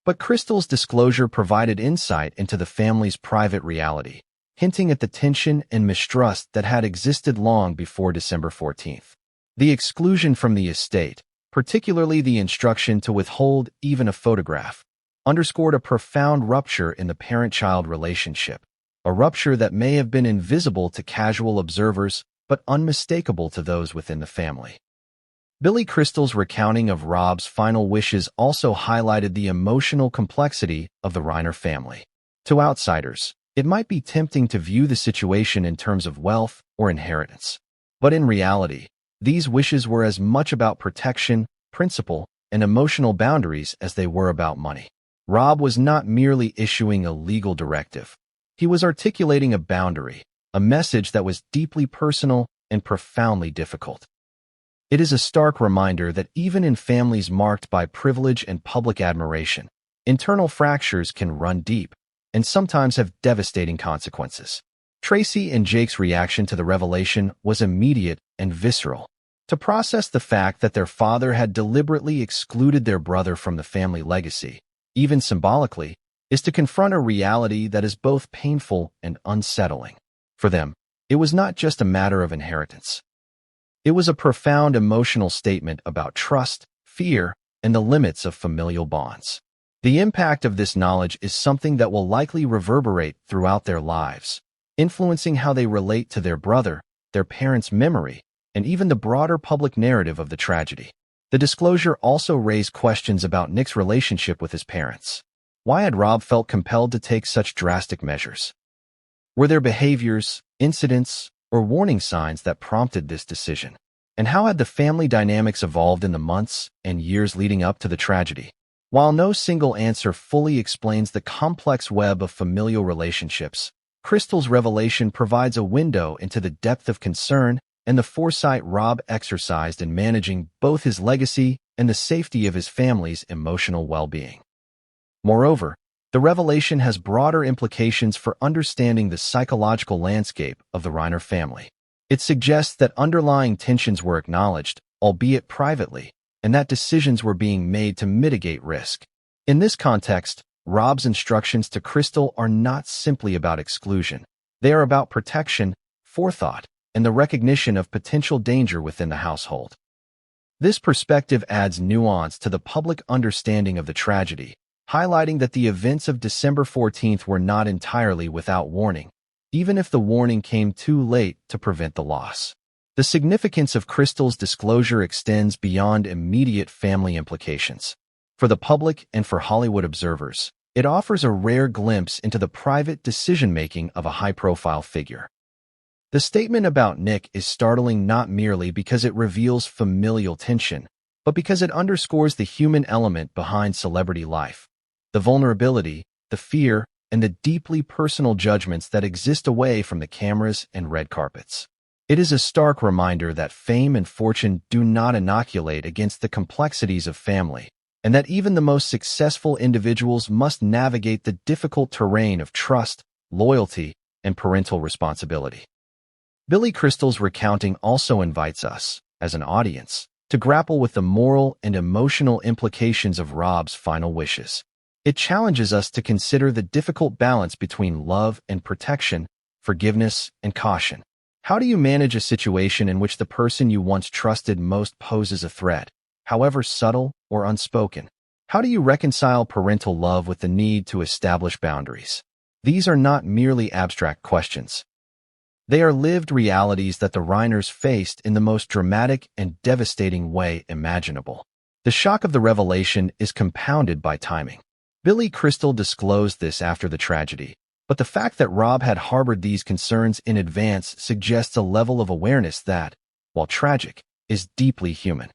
But Crystal's disclosure provided insight into the family's private reality, hinting at the tension and mistrust that had existed long before December 14th. The exclusion from the estate, particularly the instruction to withhold even a photograph, underscored a profound rupture in the parent-child relationship, a rupture that may have been invisible to casual observers but unmistakable to those within the family. Billy Crystal's recounting of Rob's final wishes also highlighted the emotional complexity of the Reiner family. To outsiders, it might be tempting to view the situation in terms of wealth or inheritance. But in reality, these wishes were as much about protection, principle, and emotional boundaries as they were about money. Rob was not merely issuing a legal directive. He was articulating a boundary, a message that was deeply personal and profoundly difficult. It is a stark reminder that even in families marked by privilege and public admiration, internal fractures can run deep and sometimes have devastating consequences. Tracy and Jake's reaction to the revelation was immediate and visceral. To process the fact that their father had deliberately excluded their brother from the family legacy, even symbolically, is to confront a reality that is both painful and unsettling. For them, it was not just a matter of inheritance. It was a profound emotional statement about trust, fear, and the limits of familial bonds. The impact of this knowledge is something that will likely reverberate throughout their lives, influencing how they relate to their brother, their parents' memory, and even the broader public narrative of the tragedy. The disclosure also raised questions about Nick's relationship with his parents. Why had Rob felt compelled to take such drastic measures? Were there behaviors, incidents, or warning signs that prompted this decision? And how had the family dynamics evolved in the months and years leading up to the tragedy? While no single answer fully explains the complex web of familial relationships, Crystal's revelation provides a window into the depth of concern and the foresight Rob exercised in managing both his legacy and the safety of his family's emotional well-being. Moreover, the revelation has broader implications for understanding the psychological landscape of the Reiner family. It suggests that underlying tensions were acknowledged, albeit privately, and that decisions were being made to mitigate risk. In this context, Rob's instructions to Crystal are not simply about exclusion. They are about protection, forethought, and the recognition of potential danger within the household. This perspective adds nuance to the public understanding of the tragedy, highlighting that the events of December 14th were not entirely without warning, even if the warning came too late to prevent the loss. The significance of Crystal's disclosure extends beyond immediate family implications. For the public and for Hollywood observers, it offers a rare glimpse into the private decision-making of a high-profile figure. The statement about Nick is startling not merely because it reveals familial tension, but because it underscores the human element behind celebrity life. The vulnerability, the fear, and the deeply personal judgments that exist away from the cameras and red carpets. It is a stark reminder that fame and fortune do not inoculate against the complexities of family, and that even the most successful individuals must navigate the difficult terrain of trust, loyalty, and parental responsibility. Billy Crystal's recounting also invites us, as an audience, to grapple with the moral and emotional implications of Rob's final wishes. It challenges us to consider the difficult balance between love and protection, forgiveness and caution. How do you manage a situation in which the person you once trusted most poses a threat, however subtle or unspoken? How do you reconcile parental love with the need to establish boundaries? These are not merely abstract questions. They are lived realities that the Reiners faced in the most dramatic and devastating way imaginable. The shock of the revelation is compounded by timing. Billy Crystal disclosed this after the tragedy, but the fact that Rob had harbored these concerns in advance suggests a level of awareness that, while tragic, is deeply human.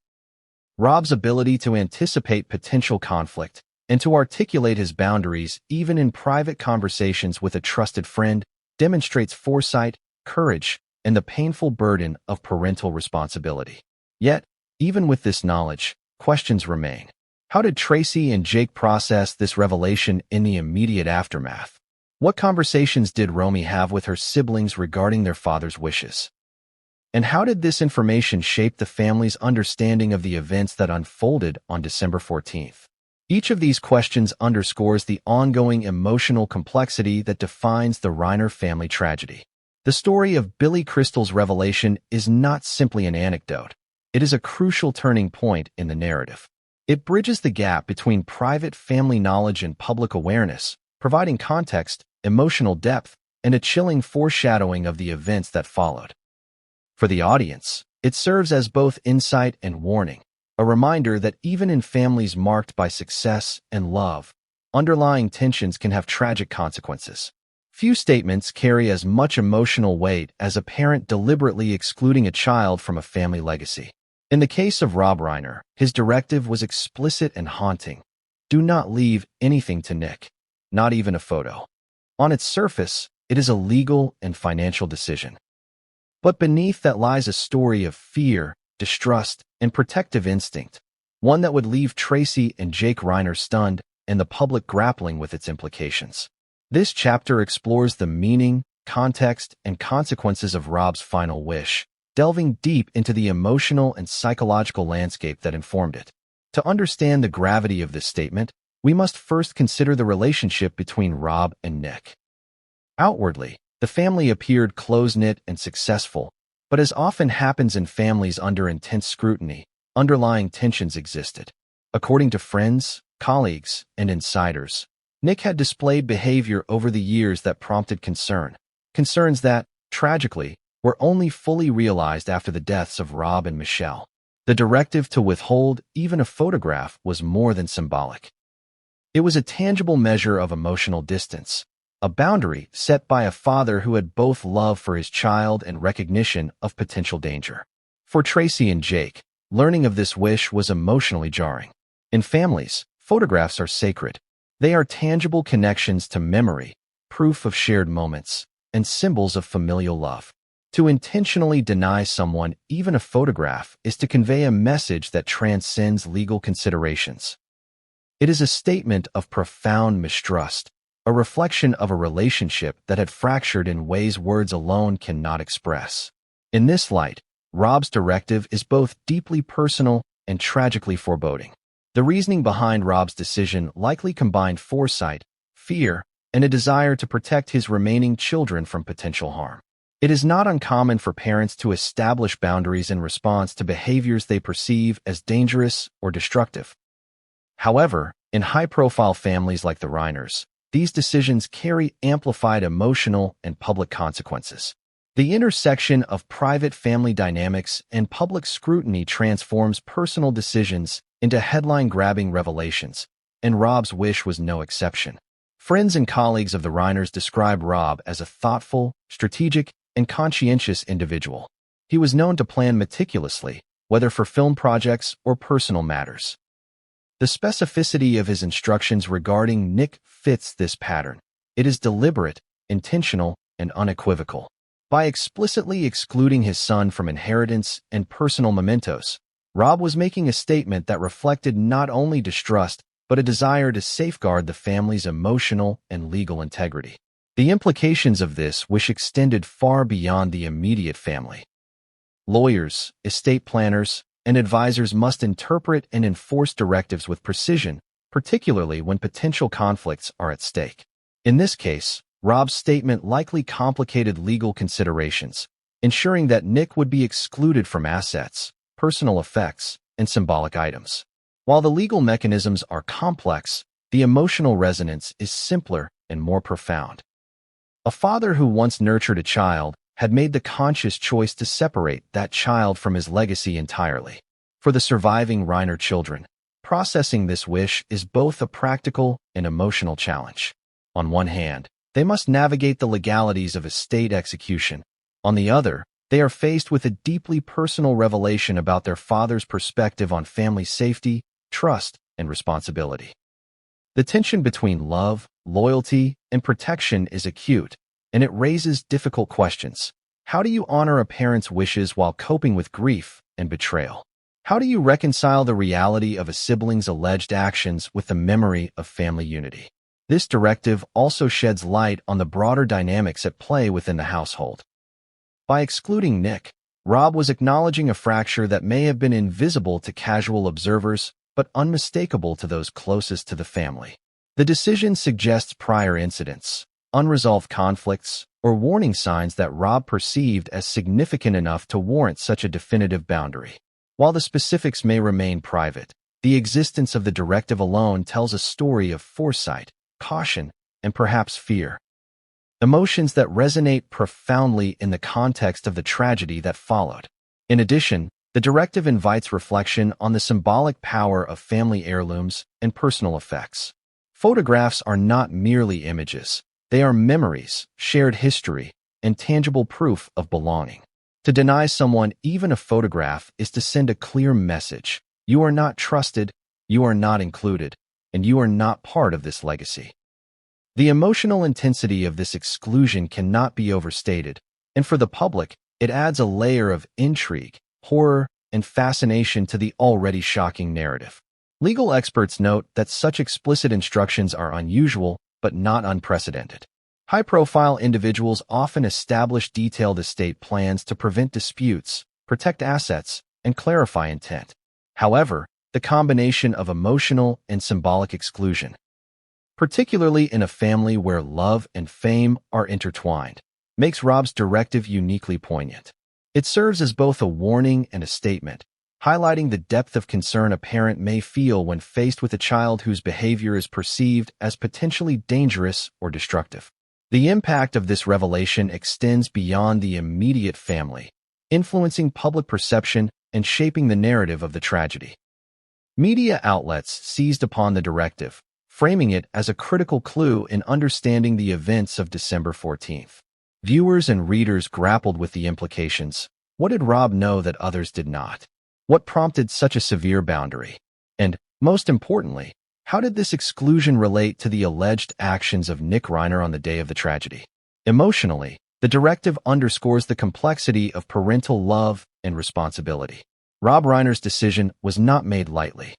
Rob's ability to anticipate potential conflict and to articulate his boundaries even in private conversations with a trusted friend demonstrates foresight, courage, and the painful burden of parental responsibility. Yet, even with this knowledge, questions remain. How did Tracy and Jake process this revelation in the immediate aftermath? What conversations did Romy have with her siblings regarding their father's wishes? And how did this information shape the family's understanding of the events that unfolded on December 14th? Each of these questions underscores the ongoing emotional complexity that defines the Reiner family tragedy. The story of Billy Crystal's revelation is not simply an anecdote. It is a crucial turning point in the narrative. It bridges the gap between private family knowledge and public awareness, providing context, emotional depth, and a chilling foreshadowing of the events that followed. For the audience, it serves as both insight and warning, a reminder that even in families marked by success and love, underlying tensions can have tragic consequences. Few statements carry as much emotional weight as a parent deliberately excluding a child from a family legacy. In the case of Rob Reiner, his directive was explicit and haunting. Do not leave anything to Nick, not even a photo. On its surface, it is a legal and financial decision. But beneath that lies a story of fear, distrust, and protective instinct, one that would leave Tracy and Jake Reiner stunned and the public grappling with its implications. This chapter explores the meaning, context, and consequences of Rob's final wish, delving deep into the emotional and psychological landscape that informed it. To understand the gravity of this statement, we must first consider the relationship between Rob and Nick. Outwardly, the family appeared close-knit and successful, but as often happens in families under intense scrutiny, underlying tensions existed. According to friends, colleagues, and insiders, Nick had displayed behavior over the years that prompted concerns that, tragically, were only fully realized after the deaths of Rob and Michelle. The directive to withhold even a photograph was more than symbolic. It was a tangible measure of emotional distance, a boundary set by a father who had both love for his child and recognition of potential danger. For Tracy and Jake, learning of this wish was emotionally jarring. In families, photographs are sacred. They are tangible connections to memory, proof of shared moments, and symbols of familial love. To intentionally deny someone even a photograph is to convey a message that transcends legal considerations. It is a statement of profound mistrust, a reflection of a relationship that had fractured in ways words alone cannot express. In this light, Rob's directive is both deeply personal and tragically foreboding. The reasoning behind Rob's decision likely combined foresight, fear, and a desire to protect his remaining children from potential harm. It is not uncommon for parents to establish boundaries in response to behaviors they perceive as dangerous or destructive. However, in high-profile families like the Reiners, these decisions carry amplified emotional and public consequences. The intersection of private family dynamics and public scrutiny transforms personal decisions into headline-grabbing revelations, and Rob's wish was no exception. Friends and colleagues of the Reiners describe Rob as a thoughtful, strategic, and conscientious individual. He was known to plan meticulously, whether for film projects or personal matters. The specificity of his instructions regarding Nick fits this pattern. It is deliberate, intentional, and unequivocal. By explicitly excluding his son from inheritance and personal mementos, Rob was making a statement that reflected not only distrust, but a desire to safeguard the family's emotional and legal integrity. The implications of this wish extended far beyond the immediate family. Lawyers, estate planners, and advisors must interpret and enforce directives with precision, particularly when potential conflicts are at stake. In this case, Rob's statement likely complicated legal considerations, ensuring that Nick would be excluded from assets, personal effects, and symbolic items. While the legal mechanisms are complex, the emotional resonance is simpler and more profound. A father who once nurtured a child had made the conscious choice to separate that child from his legacy entirely. For the surviving Reiner children, processing this wish is both a practical and emotional challenge. On one hand, they must navigate the legalities of estate execution. On the other, they are faced with a deeply personal revelation about their father's perspective on family safety, trust, and responsibility. The tension between love, loyalty, and protection is acute, and it raises difficult questions. How do you honor a parent's wishes while coping with grief and betrayal? How do you reconcile the reality of a sibling's alleged actions with the memory of family unity? This directive also sheds light on the broader dynamics at play within the household. By excluding Nick, Rob was acknowledging a fracture that may have been invisible to casual observers, but unmistakable to those closest to the family. The decision suggests prior incidents, unresolved conflicts, or warning signs that Rob perceived as significant enough to warrant such a definitive boundary. While the specifics may remain private, the existence of the directive alone tells a story of foresight, caution, and perhaps fear. Emotions that resonate profoundly in the context of the tragedy that followed. In addition, the directive invites reflection on the symbolic power of family heirlooms and personal effects. Photographs are not merely images. They are memories, shared history, and tangible proof of belonging. To deny someone even a photograph is to send a clear message. You are not trusted, you are not included, and you are not part of this legacy. The emotional intensity of this exclusion cannot be overstated, and for the public, it adds a layer of intrigue, horror, and fascination to the already shocking narrative. Legal experts note that such explicit instructions are unusual, but not unprecedented. High-profile individuals often establish detailed estate plans to prevent disputes, protect assets, and clarify intent. However, the combination of emotional and symbolic exclusion, particularly in a family where love and fame are intertwined, makes Rob's directive uniquely poignant. It serves as both a warning and a statement, highlighting the depth of concern a parent may feel when faced with a child whose behavior is perceived as potentially dangerous or destructive. The impact of this revelation extends beyond the immediate family, influencing public perception and shaping the narrative of the tragedy. Media outlets seized upon the directive, framing it as a critical clue in understanding the events of December 14th. Viewers and readers grappled with the implications. What did Rob know that others did not? What prompted such a severe boundary? And, most importantly, how did this exclusion relate to the alleged actions of Nick Reiner on the day of the tragedy? Emotionally, the directive underscores the complexity of parental love and responsibility. Rob Reiner's decision was not made lightly.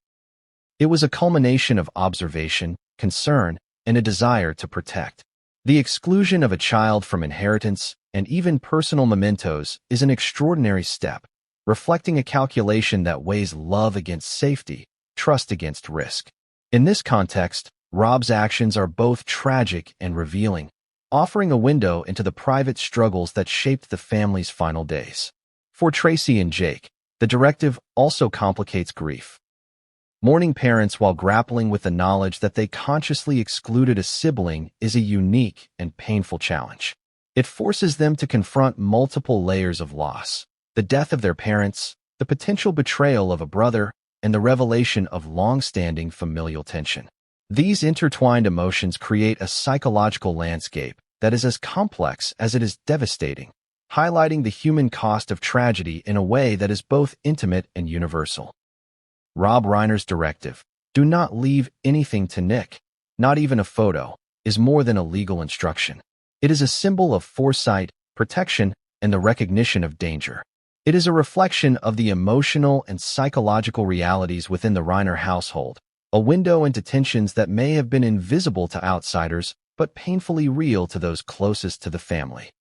It was a culmination of observation, concern, and a desire to protect. The exclusion of a child from inheritance and even personal mementos is an extraordinary step, reflecting a calculation that weighs love against safety, trust against risk. In this context, Rob's actions are both tragic and revealing, offering a window into the private struggles that shaped the family's final days. For Tracy and Jake, the directive also complicates grief. Mourning parents while grappling with the knowledge that they consciously excluded a sibling is a unique and painful challenge. It forces them to confront multiple layers of loss: the death of their parents, the potential betrayal of a brother, and the revelation of long-standing familial tension. These intertwined emotions create a psychological landscape that is as complex as it is devastating, highlighting the human cost of tragedy in a way that is both intimate and universal. Rob Reiner's directive, "Do not leave anything to Nick, not even a photo," is more than a legal instruction. It is a symbol of foresight, protection, and the recognition of danger. It is a reflection of the emotional and psychological realities within the Reiner household, a window into tensions that may have been invisible to outsiders but painfully real to those closest to the family.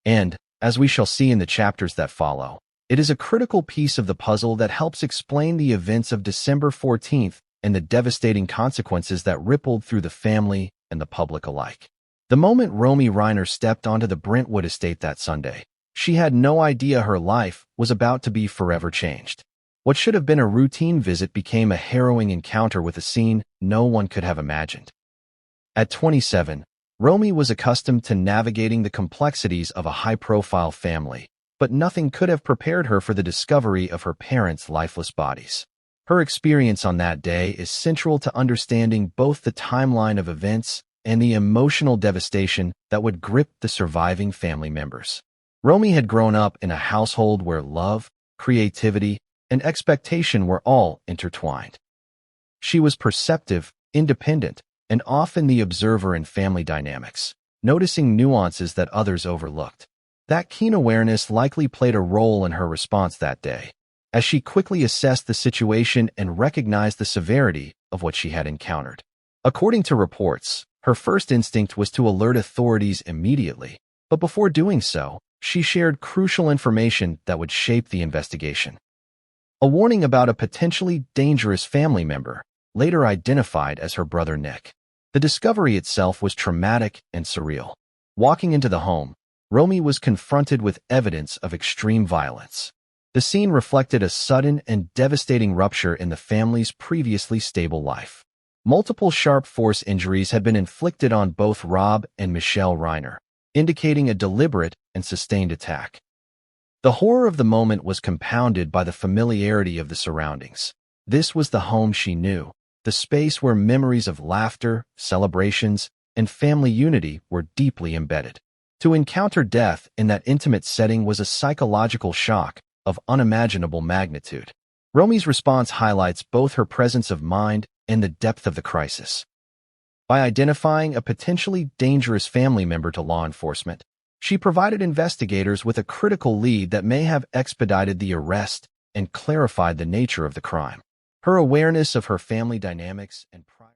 And, as we shall see in the chapters that follow, it is a critical piece of the puzzle that helps explain the events of December 14th and the devastating consequences that rippled through the family and the public alike. The moment Romy Reiner stepped onto the Brentwood estate that Sunday, she had no idea her life was about to be forever changed. What should have been a routine visit became a harrowing encounter with a scene no one could have imagined. At 27, Romy was accustomed to navigating the complexities of a high-profile family, but nothing could have prepared her for the discovery of her parents' lifeless bodies. Her experience on that day is central to understanding both the timeline of events and the emotional devastation that would grip the surviving family members. Romy had grown up in a household where love, creativity, and expectation were all intertwined. She was perceptive, independent, and often the observer in family dynamics, noticing nuances that others overlooked. That keen awareness likely played a role in her response that day, as she quickly assessed the situation and recognized the severity of what she had encountered. According to reports, her first instinct was to alert authorities immediately, but before doing so, she shared crucial information that would shape the investigation. A warning about a potentially dangerous family member, later identified as her brother Nick. The discovery itself was traumatic and surreal. Walking into the home, Romy was confronted with evidence of extreme violence. The scene reflected a sudden and devastating rupture in the family's previously stable life. Multiple sharp force injuries had been inflicted on both Rob and Michelle Reiner, indicating a deliberate and sustained attack. The horror of the moment was compounded by the familiarity of the surroundings. This was the home she knew, the space where memories of laughter, celebrations, and family unity were deeply embedded. To encounter death in that intimate setting was a psychological shock of unimaginable magnitude. Romy's response highlights both her presence of mind and the depth of the crisis. By identifying a potentially dangerous family member to law enforcement, she provided investigators with a critical lead that may have expedited the arrest and clarified the nature of the crime. Her awareness of her family dynamics and